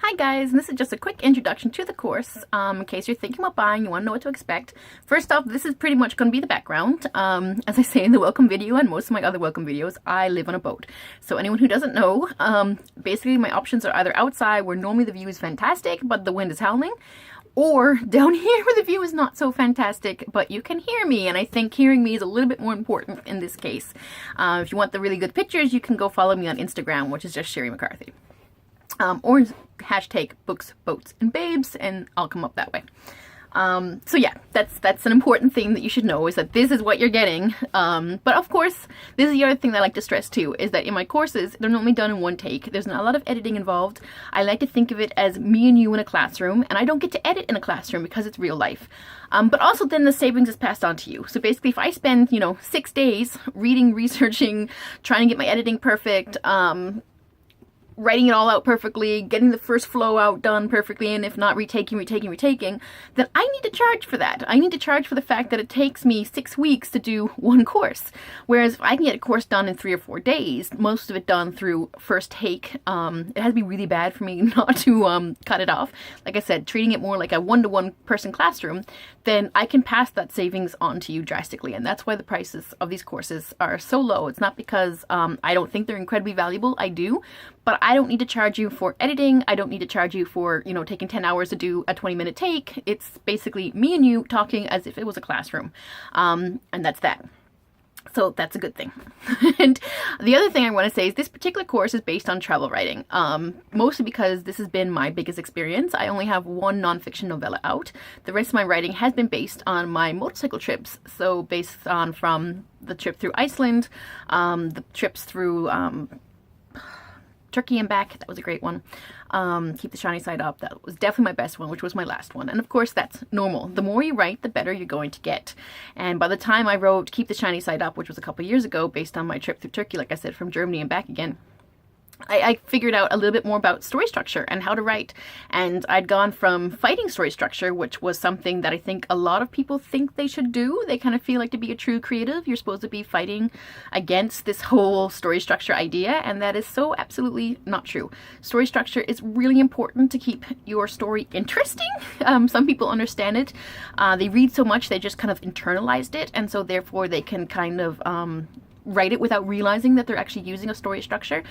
Hi guys, and this is just a quick introduction to the course, in case you're thinking about buying, you want to know what to expect. First off, this is pretty much going to be the background. As I say in the welcome video and most of my other welcome videos, I live on a boat. So anyone who doesn't know, basically my options are either outside where normally the view is fantastic, but the wind is howling, or down here where the view is not so fantastic, but you can hear me, and I think hearing me is a little bit more important in this case. If you want the really good pictures, you can go follow me on Instagram, which is just Sherry McCarthy. Or hashtag books, boats, and babes, and I'll come up that way. So yeah, that's an important thing that you should know, is that this is what you're getting. But of course, this is the other thing that I like to stress too, is that in my courses, they're normally done in one take. There's not a lot of editing involved. I like to think of it as me and you in a classroom, and I don't get to edit in a classroom because it's real life. But also then the savings is passed on to you. So basically if I spend, 6 days reading, researching, trying to get my editing perfect, writing it all out perfectly, getting the first flow out done perfectly, and if not, retaking, then I need to charge for that. I need to charge for the fact that it takes me 6 weeks to do one course. Whereas if I can get a course done in 3 or 4 days, most of it done through first take, it has to be really bad for me not to cut it off. Like I said, treating it more like a one-to-one person classroom, then I can pass that savings on to you drastically. And that's why the prices of these courses are so low. It's not because I don't think they're incredibly valuable. I do. But I don't need to charge you for editing. I don't need to charge you for, taking 10 hours to do a 20-minute take. It's basically me and you talking as if it was a classroom. And that's that. So that's a good thing. And the other thing I want to say is this particular course is based on travel writing, mostly because this has been my biggest experience. I only have one nonfiction novella out. The rest of my writing has been based on my motorcycle trips. So based on from the trip through Iceland, the trips through Turkey and back. That was a great one. Keep the Shiny Side Up. That was definitely my best one, which was my last one. And of course, that's normal. The more you write, the better you're going to get. And by the time I wrote Keep the Shiny Side Up, which was a couple years ago, based on my trip through Turkey, like I said, from Germany and back again, I figured out a little bit more about story structure and how to write. And I'd gone from fighting story structure, which was something that I think a lot of people think they should do. They kind of feel like to be a true creative, you're supposed to be fighting against this whole story structure idea. And that is so absolutely not true. Story structure is really important to keep your story interesting. Some people understand it. They read so much, they just kind of internalized it. And so therefore they can kind of write it without realizing that they're actually using a story structure.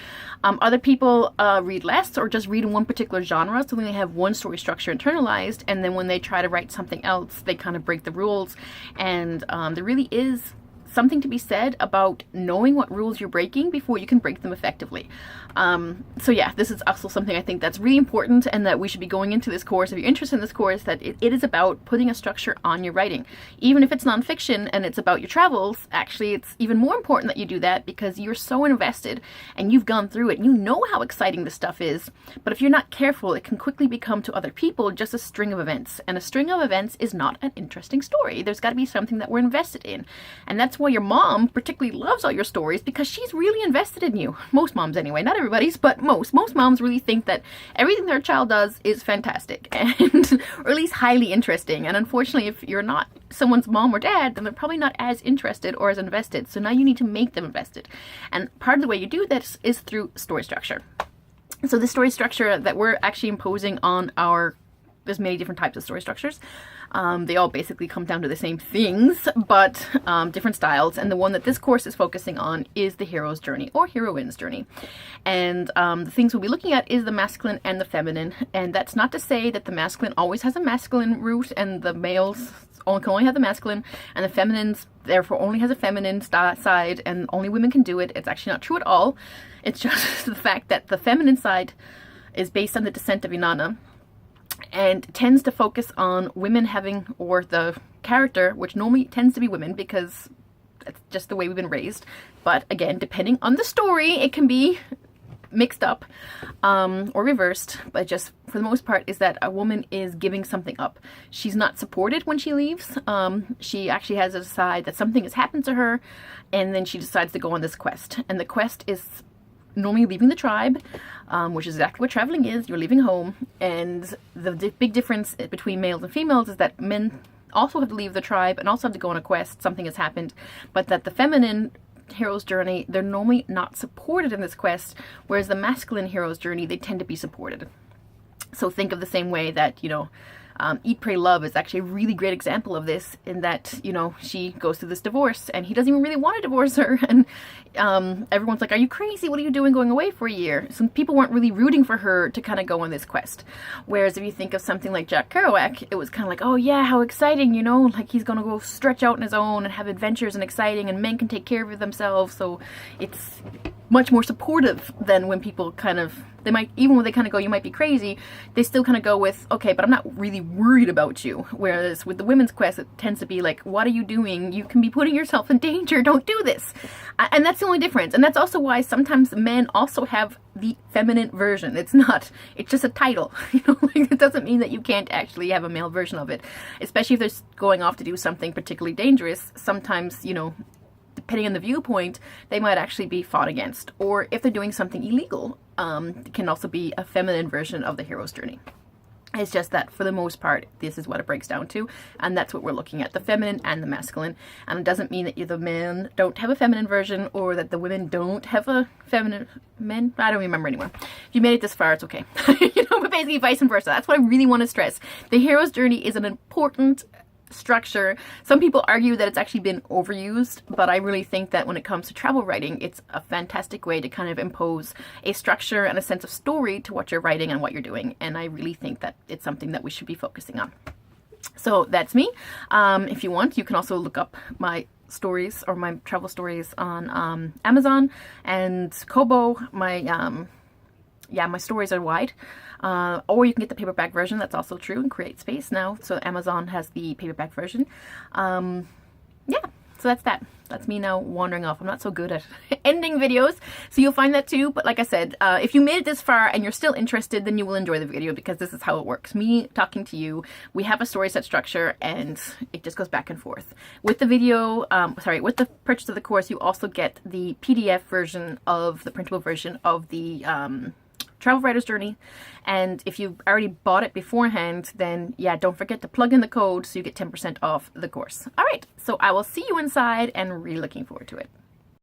Other people read less or just read in one particular genre, so then they have one story structure internalized, and then when they try to write something else, they kind of break the rules. And there really is something to be said about knowing what rules you're breaking before you can break them effectively. So yeah, this is also something I think that's really important, and that we should be going into this course, if you're interested in this course, that it is about putting a structure on your writing. Even if it's nonfiction and it's about your travels, actually it's even more important that you do that, because you're so invested and you've gone through it and you know how exciting this stuff is. But if you're not careful, it can quickly become to other people just a string of events, and a string of events is not an interesting story. There's got to be something that we're invested in, and that's why your mom particularly loves all your stories, because she's really invested in you. Most moms anyway, not everybody's, but most moms really think that everything their child does is fantastic, and or at least highly interesting. And unfortunately, if you're not someone's mom or dad, then they're probably not as interested or as invested. So now you need to make them invested, and part of the way you do this is through story structure. So the story structure that we're actually imposing on there's many different types of story structures. They all basically come down to the same things, but different styles. And the one that this course is focusing on is the hero's journey, or heroine's journey. And the things we'll be looking at is the masculine and the feminine. And that's not to say that the masculine always has a masculine root and the males can only have the masculine, and the feminines therefore only has a feminine side and only women can do it. It's actually not true at all. It's just the fact that the feminine side is based on the descent of Inanna, and tends to focus on women having, or the character, which normally tends to be women because that's just the way we've been raised. But again, depending on the story, it can be mixed up or reversed, but just for the most part is that a woman is giving something up. She's not supported when she leaves. She actually has to decide that something has happened to her, and then she decides to go on this quest. And the quest is normally leaving the tribe, which is exactly what traveling is. You're leaving home. And the big difference between males and females is that men also have to leave the tribe and also have to go on a quest. Something has happened, but that the feminine hero's journey, they're normally not supported in this quest, whereas the masculine hero's journey, they tend to be supported. So think of the same way that, Eat, Pray, Love is actually a really great example of this, in that, she goes through this divorce and he doesn't even really want to divorce her. And everyone's like, are you crazy? What are you doing going away for a year? Some people weren't really rooting for her to kind of go on this quest. Whereas if you think of something like Jack Kerouac, it was kind of like, oh yeah, how exciting, like he's going to go stretch out on his own and have adventures and exciting, and men can take care of themselves. So it's much more supportive than when people kind of, they might, even when they kind of go, you might be crazy, they still kind of go with, okay, but I'm not really worried about you. Whereas with the women's quest, it tends to be like, what are you doing? You can be putting yourself in danger. Don't do this. And that's the only difference. And that's also why sometimes men also have the feminine version. It's just a title. It doesn't mean that you can't actually have a male version of it. Especially if they're going off to do something particularly dangerous. Sometimes, depending on the viewpoint, they might actually be fought against. Or if they're doing something illegal, it can also be a feminine version of the hero's journey. It's just that for the most part, this is what it breaks down to, and that's what we're looking at, the feminine and the masculine. And it doesn't mean that the men don't have a feminine version, or that the women don't have a feminine, men? I don't remember anymore. If you made it this far, it's okay. But basically vice versa. That's what I really want to stress. The hero's journey is an important structure. Some people argue that it's actually been overused, but I really think that when it comes to travel writing, it's a fantastic way to kind of impose a structure and a sense of story to what you're writing and what you're doing. And I really think that it's something that we should be focusing on. So that's me. If you want, you can also look up my stories or my travel stories on Amazon and Kobo. My stories are wide. Or you can get the paperback version. That's also true, and Create Space now. So Amazon has the paperback version. So that's that. That's me now wandering off. I'm not so good at ending videos, so you'll find that too. But like I said, if you made it this far and you're still interested, then you will enjoy the video, because this is how it works. Me talking to you, we have a story set structure, and it just goes back and forth. With the video, with the purchase of the course, you also get the PDF version of the printable version of the Travel Writer's Journey. And if you already bought it beforehand, then yeah, don't forget to plug in the code so you get 10% off the course. All right, so I will see you inside, and really looking forward to it.